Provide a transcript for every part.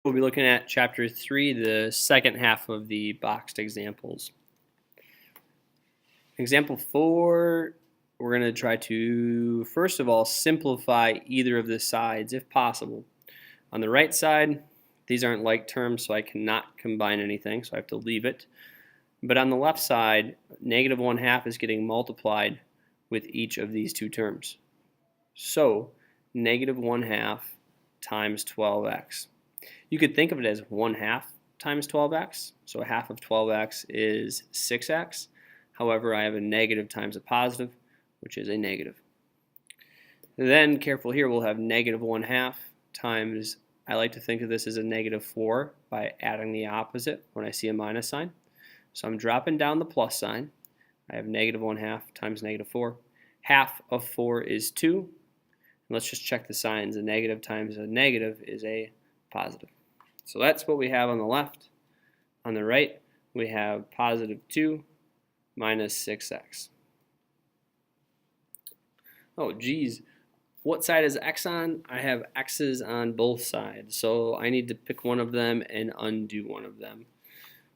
We'll be looking at chapter 3, the second half of the boxed examples. Example 4, we're going to try to, first of all, simplify either of the sides if possible. On the right side, these aren't like terms, so I cannot combine anything, so I have to leave it. But on the left side, negative 1/2 is getting multiplied with each of these two terms. So, negative 1/2 times 12x. You could think of it as 1/2 times 12x. So a half of 12x is 6x. However, I have a negative times a positive, which is a negative. Then, careful here, we'll have negative 1/2 times, I like to think of this as a negative 4 by adding the opposite when I see a minus sign. So I'm dropping down the plus sign. I have negative 1/2 times negative 4. Half of 4 is 2. And let's just check the signs. A negative times a negative is a positive. So that's what we have on the left. On the right, we have positive 2 minus 6x. Oh, geez. What side is x on? I have x's on both sides. So I need to pick one of them and undo one of them.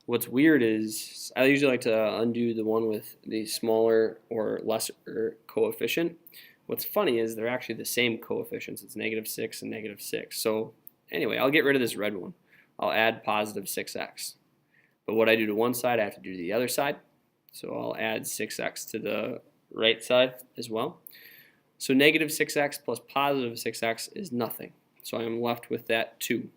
What's weird is I usually like to undo the one with the smaller or lesser coefficient. What's funny is they're actually the same coefficients. It's negative 6 and negative 6. So anyway, I'll get rid of this red one. I'll add positive 6x. But what I do to one side, I have to do to the other side. So I'll add 6x to the right side as well. So negative 6x plus positive 6x is nothing. So I'm left with that 2.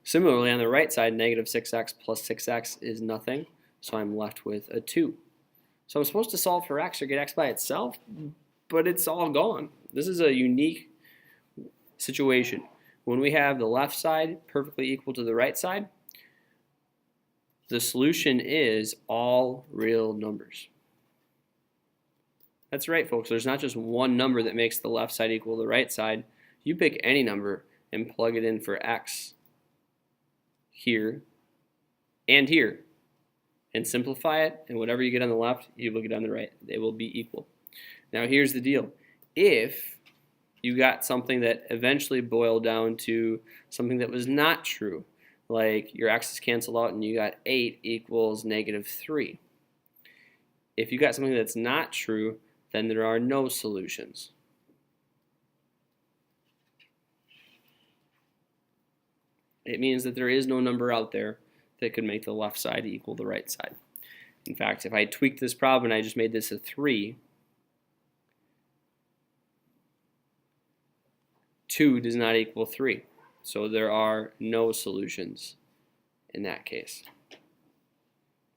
Similarly, on the right side, negative 6x plus 6x is nothing. So I'm left with a 2. So I'm supposed to solve for x or get x by itself, but it's all gone. This is a unique situation. When we have the left side perfectly equal to the right side, the solution is all real numbers. That's right, folks. There's not just one number that makes the left side equal to the right side. You pick any number and plug it in for x here and here and simplify it, and whatever you get on the left, you will get on the right. They will be equal. Now here's the deal. If you got something that eventually boiled down to something that was not true, like your x's cancel out and you got 8 equals negative 3. If you got something that's not true, then there are no solutions. It means that there is no number out there that could make the left side equal the right side. In fact, if I tweaked this problem and I just made this a 3, 2 does not equal 3. So there are no solutions in that case.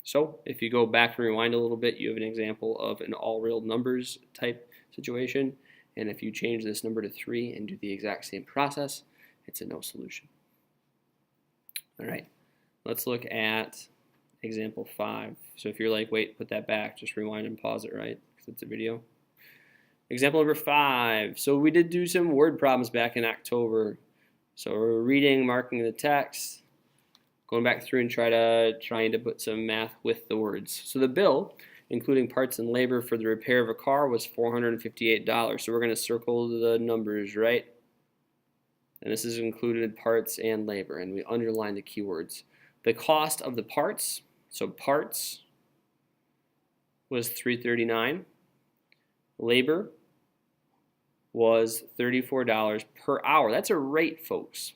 So if you go back and rewind a little bit, you have an example of an all real numbers type situation. And if you change this number to 3 and do the exact same process, it's a no solution. All right, let's look at example 5. So if you're like, wait, put that back, just rewind and pause it, right? Because it's a video. Example number 5. So we did do some word problems back in October. So we're reading, marking the text, going back through and trying to put some math with the words. So the bill, including parts and labor for the repair of a car, was $458. So we're going to circle the numbers, right? And this is included parts and labor, and we underline the keywords. The cost of the parts, so parts was $339. Labor was $34 per hour. That's a rate, folks.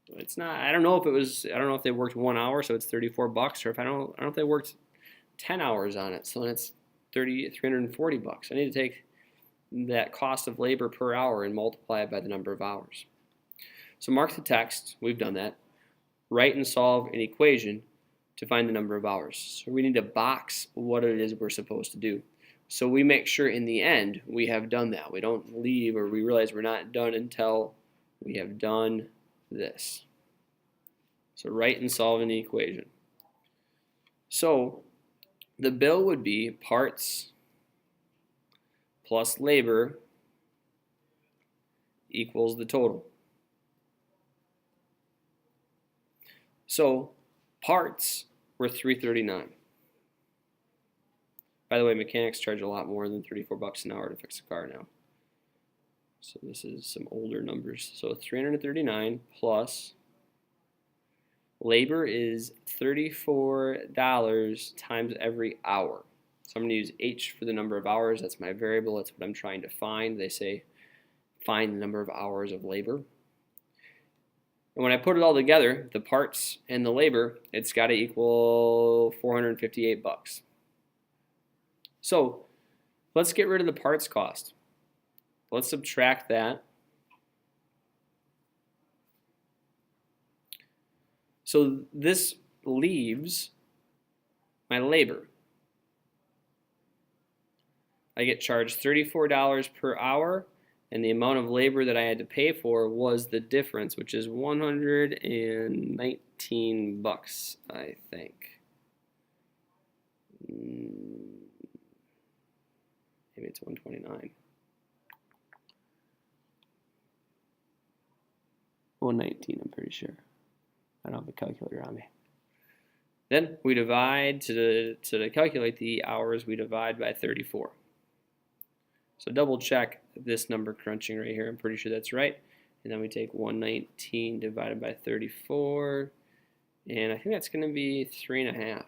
It's not. I don't know if they worked 1 hour, so it's $34, or if I don't know if they worked 10 hours on it, so it's $340. I need to take that cost of labor per hour and multiply it by the number of hours. So mark the text. We've done that. Write and solve an equation to find the number of hours. So we need to box what it is we're supposed to do. So we make sure in the end we have done that. We don't leave or we realize we're not done until we have done this. So write and solve an equation. So the bill would be parts plus labor equals the total. So parts were $339. By the way, mechanics charge a lot more than $34 an hour to fix a car now. So this is some older numbers. So 339 plus labor is $34 times every hour. So I'm going to use H for the number of hours. That's my variable. That's what I'm trying to find. They say find the number of hours of labor. And when I put it all together, the parts and the labor, it's got to equal 458 bucks. So let's get rid of the parts cost. Let's subtract that. So this leaves my labor. I get charged $34 per hour, and the amount of labor that I had to pay for was the difference, which is 119 bucks, I think. Maybe it's 129. 119, I'm pretty sure. I don't have a calculator on me. Then we divide to calculate the hours, we divide by 34. So double check this number crunching right here. I'm pretty sure that's right. And then we take 119 divided by 34, and I think that's going to be 3.5.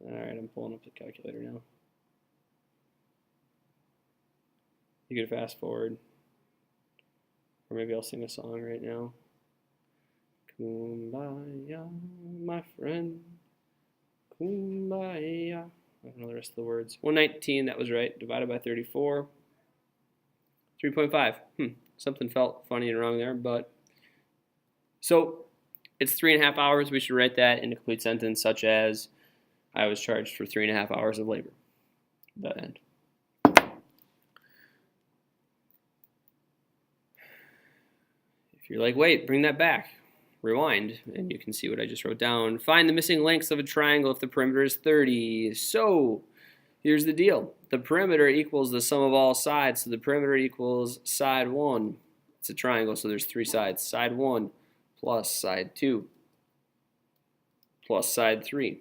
All right, I'm pulling up the calculator now. You could fast forward, or maybe I'll sing a song right now. Kumbaya, my friend, kumbaya. I don't know the rest of the words. 119, that was right, divided by 34. 3.5. Something felt funny and wrong there, but. So, it's 3.5 hours. We should write that in a complete sentence, such as, I was charged for 3.5 hours of labor. The end. If you're like, wait, bring that back. Rewind, and you can see what I just wrote down. Find the missing lengths of a triangle if the perimeter is 30. So, here's the deal. The perimeter equals the sum of all sides, so the perimeter equals side 1. It's a triangle, so there's 3 sides. Side 1 plus side 2 plus side 3.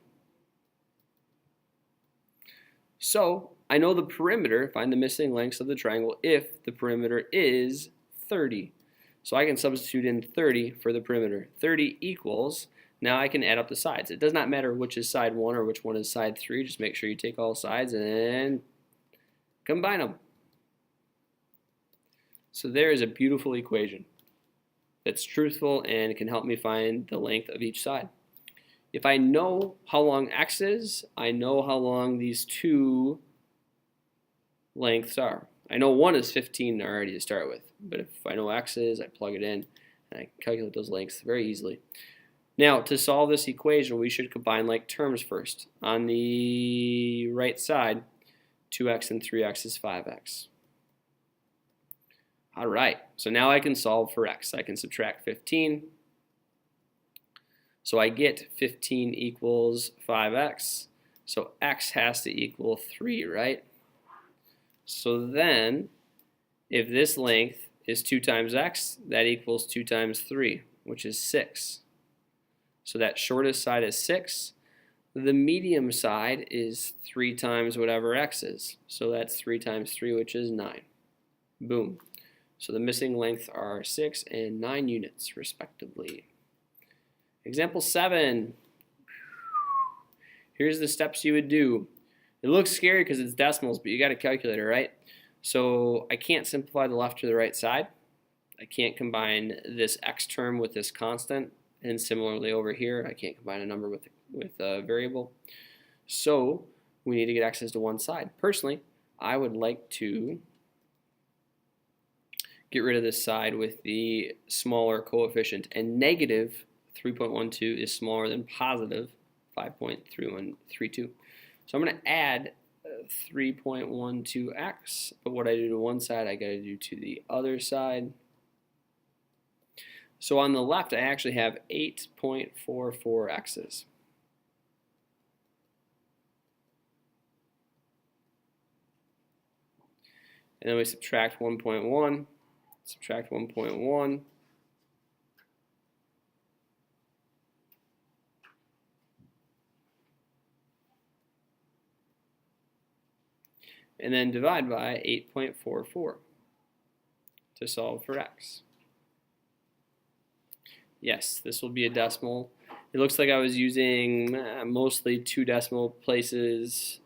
So, I know the perimeter, find the missing lengths of the triangle if the perimeter is 30. So I can substitute in 30 for the perimeter. 30 equals, now I can add up the sides. It does not matter which is side 1 or which one is side 3. Just make sure you take all sides and combine them. So there is a beautiful equation that's truthful and can help me find the length of each side. If I know how long x is, I know how long these two lengths are. I know one is 15 already to start with, but if I know x is, I plug it in and I calculate those lengths very easily. Now, to solve this equation, we should combine like terms first. On the right side, 2x and 3x is 5x. All right, so now I can solve for x. I can subtract 15. So I get 15 equals 5x. So x has to equal 3, right? So then, if this length is 2 times x, that equals 2 times 3, which is 6. So that shortest side is 6. The medium side is 3 times whatever x is. So that's 3 times 3, which is 9. Boom. So the missing lengths are 6 and 9 units, respectively. Example 7. Here's the steps you would do. It looks scary because it's decimals, but you got a calculator, right? So I can't simplify the left to the right side. I can't combine this x term with this constant. And similarly over here, I can't combine a number with a variable. So we need to get x's to one side. Personally, I would like to get rid of this side with the smaller coefficient. And negative 3.12 is smaller than positive 5.3132. So I'm going to add 3.12x, but what I do to one side, I got to do to the other side. So on the left, I actually have 8.44x's. And then we subtract 1.1, subtract 1.1. and then divide by 8.44 to solve for x. Yes, this will be a decimal. It looks like I was using mostly 2 decimal places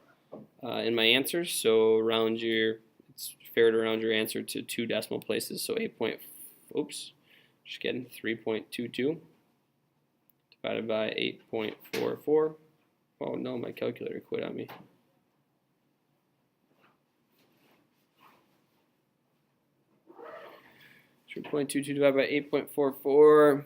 in my answers, so it's fair to round your answer to 2 decimal places. So 3.22 divided by 8.44. Oh no, my calculator quit on me. .22 divided by 8.44.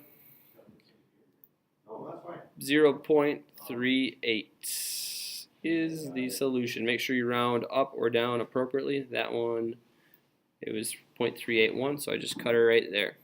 0.38 is the solution. Make sure you round up or down appropriately. That one, it was 0.381, so I just cut her right there.